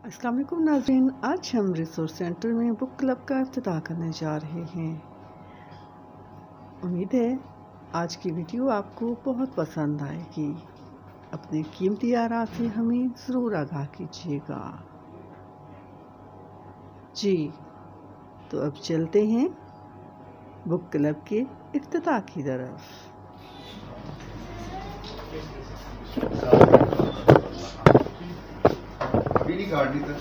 अस्सलाम वालेकुम नाज़रीन, आज हम रिसोर्स सेंटर में बुक क्लब का इफ्तिताह करने जा रहे हैं। उम्मीद है आज की वीडियो आपको बहुत पसंद आएगी। अपने कीमती आरा से हमें ज़रूर आगाह कीजिएगा। जी, तो अब चलते हैं बुक क्लब के इफ्तिताह की तरफ। अभी नहीं काटनी था।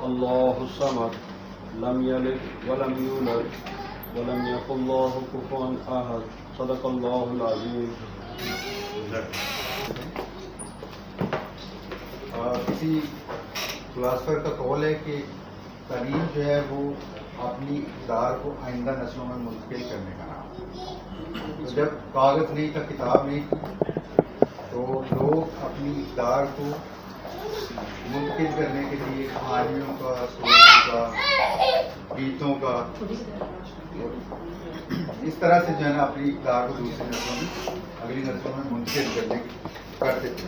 अल्लाहु समद लम यलिद वलम यूलद वलम यकुल लहु कुफुवन अहद सदक़ल्लाहुल अज़ीम। किसी फिलासफर का कौल है कि तालीम जो है वो अपनी इक़्तिदार को आइंदा नस्लों में मुंतकिल करने का नाम है। तो जब कागज़ नहीं था, किताब नहीं थी, तो लोग अपनी इक़्तिदार को मुंतकिल करने के लिए कहानियों का, स्टोरियों का, गीतों का, इस तरह से जो है ना अपनी इक़्तिदार को दूसरी नस्लों में, अगली नस्लों में मुंतकिल करते थे।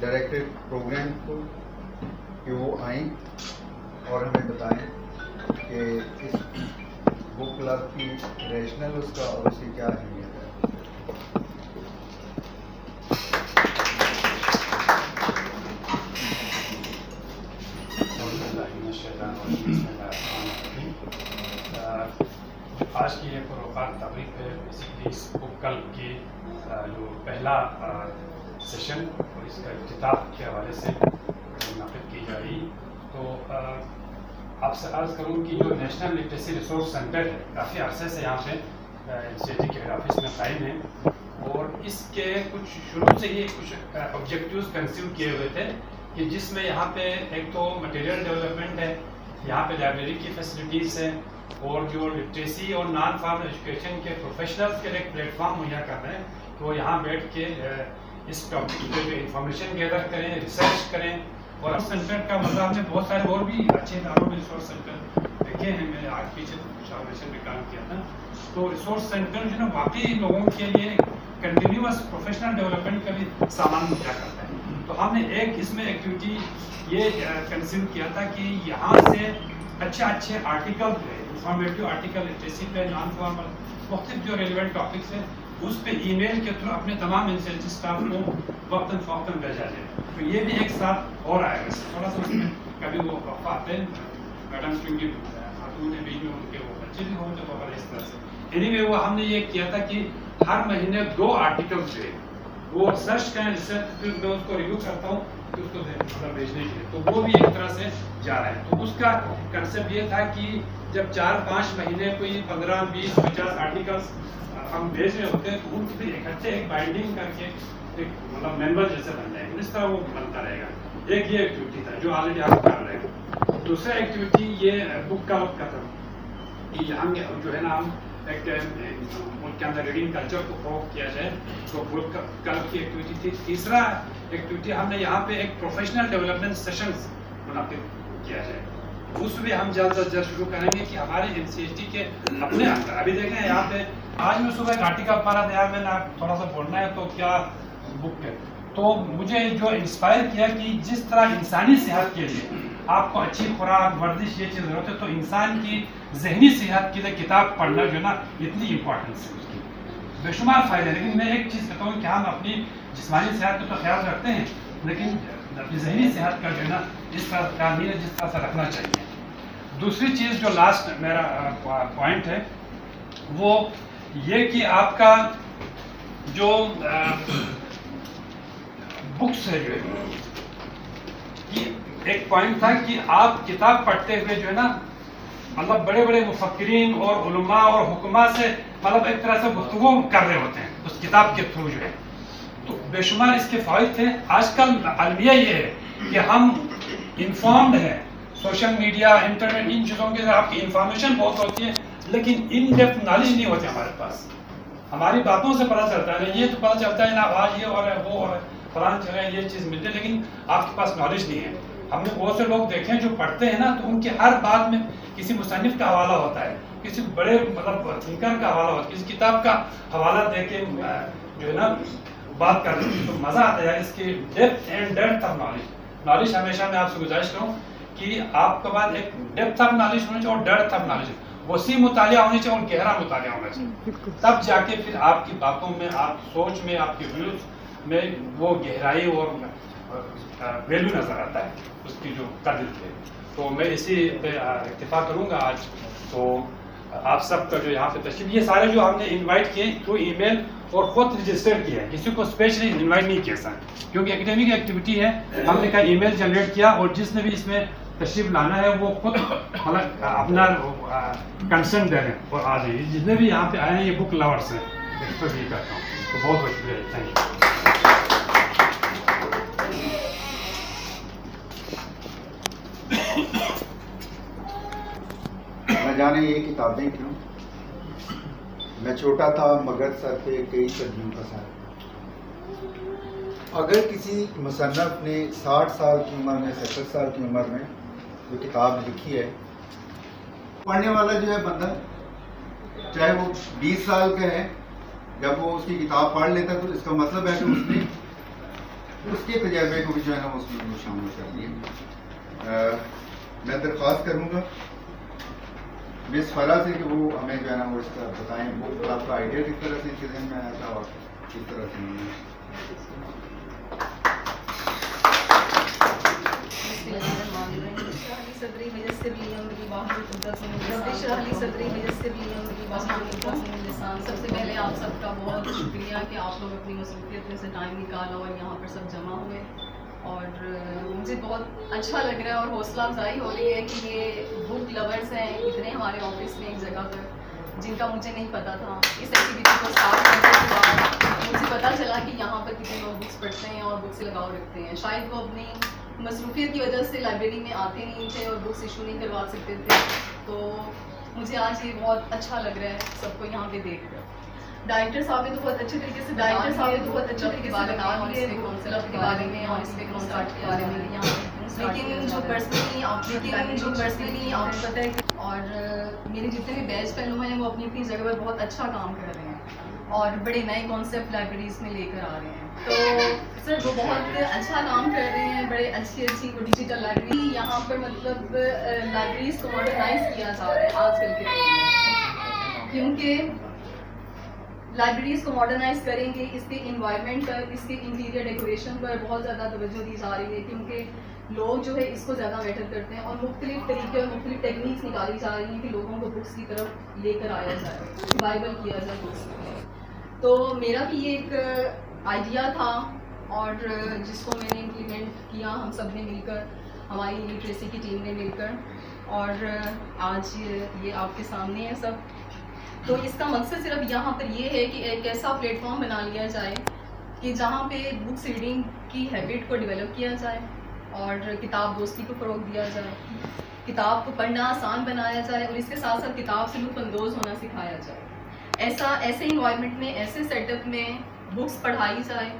डायरेक्टेड प्रोग्राम को कि वो आएँ और हमें बताएं कि इस बुक क्लब की रैशनल उसका और उसकी क्या अहमियत है। आज की ये प्रोग्राम तकरीब है बेसिकली इस बुक क्लब की जो पहला सेशन और इसका इफ्तिताह के हवाले से मुनाक़िद की जा रही। तो आपसे अर्ज़ करूँ कि जो नेशनल लिटरेसी रिसोर्स सेंटर है काफ़ी अरसे से यहाँ पे NCERT के हेड ऑफिस में कायम है और इसके कुछ शुरू से ही कुछ ऑब्जेक्टिव्स कंसीव किए हुए थे कि जिसमें यहाँ पे एक तो मटेरियल डेवलपमेंट है, यहाँ पे लाइब्रेरी की फैसिलिटीज़ है और जो लिटरेसी और नॉन फॉर्मल एजुकेशन के प्रोफेशनल्स के लिए एक प्लेटफॉर्म मुहैया कर रहे हैं तो वो यहाँ बैठ के इस टॉपिक पे जो इन्फॉर्मेशन गैदर करें, रिसर्च करें। और सेंटर का मतलब हमने बहुत सारे और भी अच्छे इदारों में रिसोर्स सेंटर देखे हैं। मैंने आज पीछे कुछ ऑर्गेनाइजेशन में काम किया था। तो रिसोर्स सेंटर जो है वाकई लोगों के लिए कंटिन्यूअस प्रोफेशनल डेवलपमेंट का भी सामान मुहैया करता है। तो हमने एक इसमें एक्टिविटी ये कंसीव किया था कि यहाँ से अच्छे आर्टिकल इंफॉर्मेटिव आर्टिकल लिटरेसी पे, नॉन फॉर्मल मुख्तलिफ जो रेलिवेंट टॉपिक्स हैं उस पे ईमेल के थ्रू अपने तमाम NCERT स्टाफ को वक्तन फ़ौक्तन भेजा जाए। तो ये भी एक साथ और आएगा। थोड़ा सा उसमें कभी वो वक़्फ़ा आते हैं मैडम, क्योंकि खातून ने बीच में उनके वो बच्चे भी होते वगैरह इस तरह से। एनीवे वो हमने ये किया था कि हर महीने 2 आर्टिकल जो है वो सर्च करें, रिसर्च फिर मैं उसको रिव्यू करता हूँ कि उसको मतलब भेजने के लिए। तो वो भी एक तरह से जा रहा है। तो उसका कंसेप्ट ये था कि जब 4-5 महीने कोई 15, 20, 50 आर्टिकल्स हम भेज रहे होते हैं तो उनकी फिर इकट्ठे एक बाइंडिंग करके एक मतलब मेंबर जैसे बन जाएंगे। इस तरह वो बनता रहेगा। एक ये एक्टिविटी था जो ऑलरेडी आप कर रहे हैं। दूसरा एक्टिविटी ये बुक क्लब का था कि हम जो है ना हम एक उनके अंदर रीडिंग कल्चर को फ़रोग़ किया जाए, तो बुक क्लब की एक्टिविटी थी। तीसरा एक्टिविटी हमने यहाँ पे एक प्रोफेशनल डेवलपमेंट सेशंस मुनाक़िद किया जाए। उसमें हम जल्द से जल्द शुरू करेंगे कि हमारे NCERT के अपने अंदर अभी देखें यहाँ पे आज मैं सुबह एक आर्टिकल पढ़ा था यार, मैंने थोड़ा सा बोलना है तो क्या बुक है। तो मुझे जो इंस्पायर किया कि जिस तरह इंसानी सेहत के लिए आपको अच्छी खुराक, वर्जिश ये चीज़ ज़रूरत है, तो इंसान की जहनी सेहत के लिए किताब पढ़ना जो है ना इतनी इम्पोर्टेंस है उसकी, बेशुमार फ़ायदे। लेकिन मैं एक चीज़ कहता हूँ कि हम अपनी जिस्मानी सेहत का तो ख्याल रखते हैं लेकिन अपनी जहनी सेहत का जो है ना इस तरह का नहीं है जिस तरह से रखना चाहिए। दूसरी चीज़ जो लास्ट मेरा पॉइंट है वो ये कि आपका जो बुक्स है जो है कि एक पॉइंट था कि आप किताब पढ़ते हुए जो है ना मतलब बड़े बड़े मुफक्किरीन और उलमा और हुक्मा से मतलब एक तरह से गुफ्तगू कर रहे होते हैं उस किताब के थ्रू जो है। तो बेशुमार इसके फ़ायदे थे। आजकल अलमिया ये है कि हम इन्फॉर्म्ड हैं, सोशल मीडिया, इंटरनेट, इन चीज़ों के आपकी इंफॉर्मेशन बहुत होती है, लेकिन इन डेप्थ नॉलेज नहीं होती हमारे पास। हमारी बातों से पता चलता है, ये तो पता चलता है ना, आज ये हो रहा है, वो हो रहा है, फलान जगह ये चीज़ मिलती है, लेकिन आपके पास नॉलेज नहीं है। हमने बहुत से लोग देखे हैं जो पढ़ते हैं ना, तो उनके हर बात में किसी मुसन्निफ का हवाला होता है, किसी बड़े मतलब थिंकर का हवाला होता है, किसी किताब का हवाला दे के जो है ना बात कर रहे हैं, तो मज़ा आता है इसकी depth and depth of knowledge. Knowledge हमेशा मैं आपसे गुजारिश करूँ कि आपके पास एक डेप्थ ऑफ नॉलेज होनी चाहिए और डेप्थ ऑफ नॉलेज, वसी मुतालिया होनी चाहिए और गहरा मुतालिया होना चाहिए, तब जाके फिर आपकी बातों में, आप सोच में, आपके व्यूज में वो गहराई और वैल्यू नज़र आता है, उसकी जो कदर है। तो मैं इसी पे इत्तेफा करूँगा आज। तो आप सबका जो यहाँ पे तशरीफ, ये सारे जो हमने इनवाइट किए थ्रू ईमेल और खुद रजिस्टर किया है, किसी को स्पेशली इनवाइट नहीं किया सर, क्योंकि एकेडमिक एक्टिविटी है, हमने कहा ईमेल जनरेट किया और जिसने भी इसमें तशरीफ लाना है वो खुद अपना कंसर्न दे रहे हैं और आ जाइए। जितने भी यहाँ पे आए हैं ये बुक लवर्स हैं, एक्सप्रेस ये करता हूँ, तो बहुत बहुत शुक्रिया, थैंक यू। न जाने ये किताबें क्यों, मैं छोटा था मगर सर पे कई सदियों का साथ। अगर किसी मुसन्नफ ने 60 साल की उम्र में, 70 साल की उम्र में जो किताब लिखी है, पढ़ने वाला जो है बंदा, चाहे वो 20 साल का है, जब वो उसकी किताब पढ़ लेता है तो इसका मतलब है कि उसने उसके तजर्बे को भी जो है ना उसमें शामिल कर दिया। मैं दरख्वास्त करूँगा मिस फरा से कि वो हमें जो है ना वो इसका बताएं, वो आपका आइडिया किस तरह से इनके ज़हन में आया था और किस तरह से सबसे पहले आप सबका बहुत शुक्रिया कि आप लोग अपनी मसरूफियत में से टाइम निकाला और यहाँ पर सब जमा हुए, और मुझे बहुत अच्छा लग रहा है और हौसला अफजाई हो रही है कि ये बुक लवर्स हैं इतने हमारे ऑफिस में एक जगह पर, जिनका मुझे नहीं पता था। इस एक्टिविटी को स्टार्ट करने के बाद मुझे पता चला कि यहाँ पर कितने लोग बुक्स पढ़ते हैं और बुक्स लगाव रखते हैं। शायद वो अपनी मसरूफियत की वजह से लाइब्रेरी में आते नहीं थे और बुक्स इशू नहीं करवा सकते थे, तो मुझे आज ये बहुत अच्छा लग रहा है सबको यहाँ पे देख कर। डायरेक्टर साहब ने तो बहुत अच्छे तरीके से बता कॉन्सेप्ट के बारे में और इसमें कॉन्सेप्ट के बारे में, लेकिन जो पर्सनली आपको पता है, और मेरे जितने भी बैच फेलो हैं वो अपनी अपनी जगह पर बहुत अच्छा काम कर रहे हैं और बड़े नए कॉन्सेप्ट लाइब्रेरीज में लेकर आ रहे हैं। तो सर वो बहुत अच्छा काम कर रहे हैं, बड़े अच्छी डिजिटल लाइब्रेरी यहाँ पर, मतलब लाइब्रेरीज को मॉडर्नाइज किया जा रहा है आजकल के दौर में, क्योंकि लाइब्रेरीज को मॉडर्नाइज करेंगे, इसके इन्वायरमेंट पर, इसके इंटीरियर डेकोरेशन पर बहुत ज़्यादा तवज्जो दी जा रही है, क्योंकि लोग जो है इसको ज़्यादा मैटर करते हैं और मुख्तलिफ तरीके और मुख्तलिफ टेक्निक्स निकाली जा रही हैं कि लोगों को बुक्स की तरफ लेकर आया जाए, रिवाइवल किया जाए बुक्स को। तो मेरा भी ये एक आइडिया था और जिसको मैंने इम्प्लीमेंट किया हम सब ने मिलकर, हमारी लिटरेसी की टीम ने मिलकर, और आज ये आपके सामने है सब। तो इसका मकसद सिर्फ यहाँ पर ये है कि एक ऐसा प्लेटफॉर्म बना लिया जाए कि जहाँ पे बुक्स रीडिंग की हैबिट को डेवलप किया जाए और किताब दोस्ती को फ़रोग दिया जाए, किताब को पढ़ना आसान बनाया जाए और इसके साथ साथ किताब से लुत्फ़अंदोज़ होना सिखाया जाए। ऐसे इन्वायरमेंट में, ऐसे सेटअप में बुक्स पढ़ाई जाए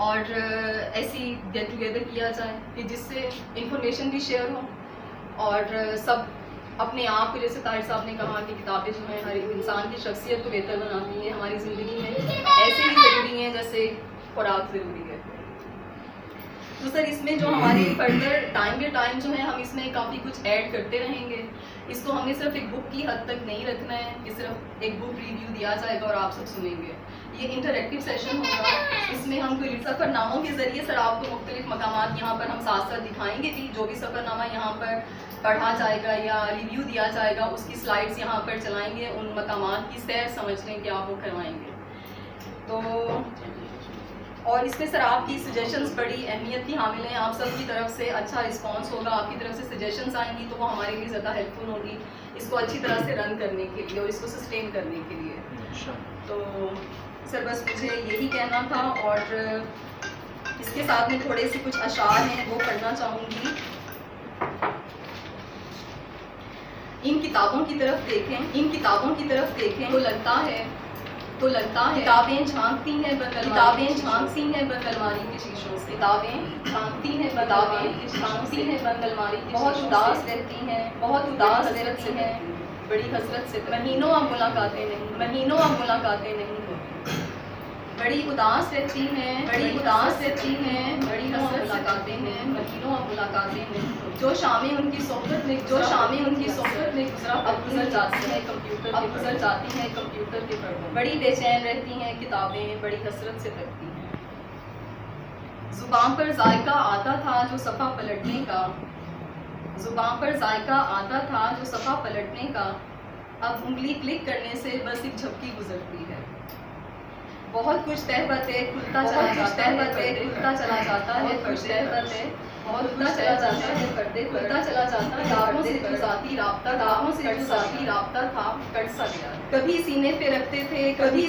और ऐसी गेट टुगेदर किया जाए कि जिससे इंफॉर्मेशन भी शेयर हो और सब अपने आप को, जैसे ताहिर साहब ने कहा कि किताबें जो हैं हर इंसान की शख्सियत को बेहतर बनाती हैं, हमारी ज़िंदगी में ऐसे ही ज़रूरी हैं जैसे खुराक ज़रूरी है। तो सर इसमें जो हमारी फर्दर टाइम के टाइम जो है हम इसमें काफ़ी कुछ ऐड करते रहेंगे। इसको हमें सिर्फ एक बुक की हद तक नहीं रखना है कि सिर्फ एक बुक रिव्यू दिया जाएगा और आप सब सुनेंगे। ये इंटरैक्टिव सेशन होगा, इसमें हम कोई सफ़रनामों के ज़रिए सर आपको मुख्तलिफ मकामात यहाँ पर हम साथ साथ दिखाएंगे भी। जो भी सफ़रनामा यहाँ पर पढ़ा जाएगा या रिव्यू दिया जाएगा उसकी स्लाइड्स यहाँ पर चलाएंगे, उन मकामात की सैर समझने के आप वो करवाएंगे। तो और इसमें सर आपकी सजेशंस बड़ी अहमियत की हामिल हैं, आप सब की तरफ से अच्छा रिस्पांस होगा, आपकी तरफ से सजेशंस आएंगी तो वो हमारे लिए ज़्यादा हेल्पफुल होगी इसको अच्छी तरह से रन करने के लिए और इसको सस्टेन करने के लिए। तो सर बस मुझे यही कहना था और इसके साथ में थोड़े से कुछ अशार हैं वो पढ़ना चाहूँगी। इन किताबों की तरफ देखें तो लगता है किताबें झांकती हैं बंद अलमारी के शीशों से, किताबें झांकती हैं बंद अलमारी की, बहुत उदास रहती हैं बड़ी हसरत से, महीनों अब मुलाकातें नहीं होती, बड़ी उदास रहती हैं बड़ी हसरत महीनों अब मुलाकातें नहीं होती। जो शामें उनकी सोहबत में गुजरा अब गुजर जाती हैं कंप्यूटर के पर्दों, बड़ी बेचैन रहती हैं किताबें बड़ी हसरत से तकती हैं। जुबान पर जायका आता था जो सफ़ा पलटने का, अब उंगली क्लिक करने से बस एक झपकी गुजरती है। बहुत कुछ तह बते खुलता चला जाता है किताबों से जो ज़ाती राब्ता था कट सा गया। कभी सीने पे रखते थे कभी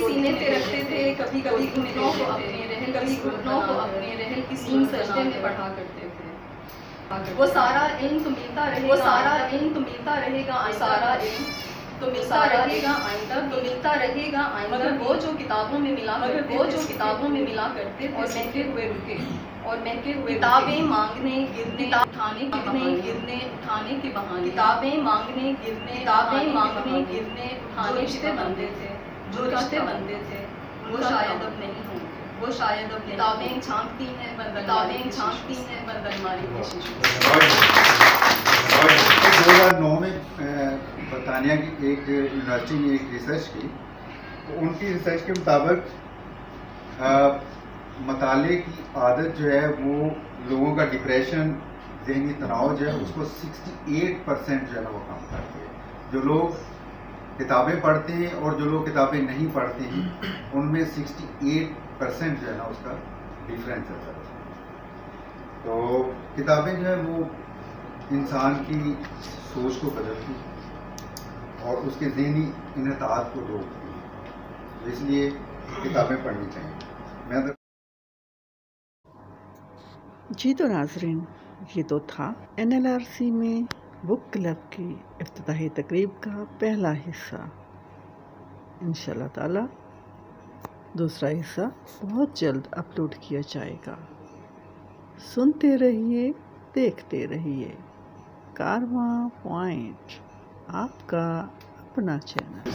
घुटनों को अपने रहल की सीन सजदे में पढ़ा करते थे। वो सारा इल्म तो मिलता रहेगा आइंदा, मगर वो जो किताबों में मिला करते थे और महके हुए रुके किताबें मांगने गिरने उठाने के बहाने जो रिश्ते बनते थे वो शायद अब नहीं होंगे। किताबें झांकती हैं बंद अलमारी के शीशों। 2009 में बरतानिया की एक यूनिवर्सिटी ने एक रिसर्च की, तो उनकी रिसर्च के मुताबिक मताले की आदत जो है वो लोगों का डिप्रेशन, ज़हनी तनाव जो है उसको 68% जो है ना वो कम करती है। जो लोग किताबें पढ़ते हैं और जो लोग किताबें नहीं पढ़ते हैं उनमें 68% जो है ना उसका डिफरेंस है। तो किताबें जो है वो इंसान की सोच को बदलती और उसके ज़हनी इन्हतात को रोकती है, इसलिए किताबें पढ़नी चाहिए। जी तो नाज़रीन, ये तो था NLRC में बुक क्लब की इफ्तिताही तकरीब का पहला हिस्सा। इंशाल्लाह ताला दूसरा हिस्सा बहुत जल्द अपलोड किया जाएगा। सुनते रहिए, देखते रहिए। कारवां पॉइंट, आपका अपना चैनल।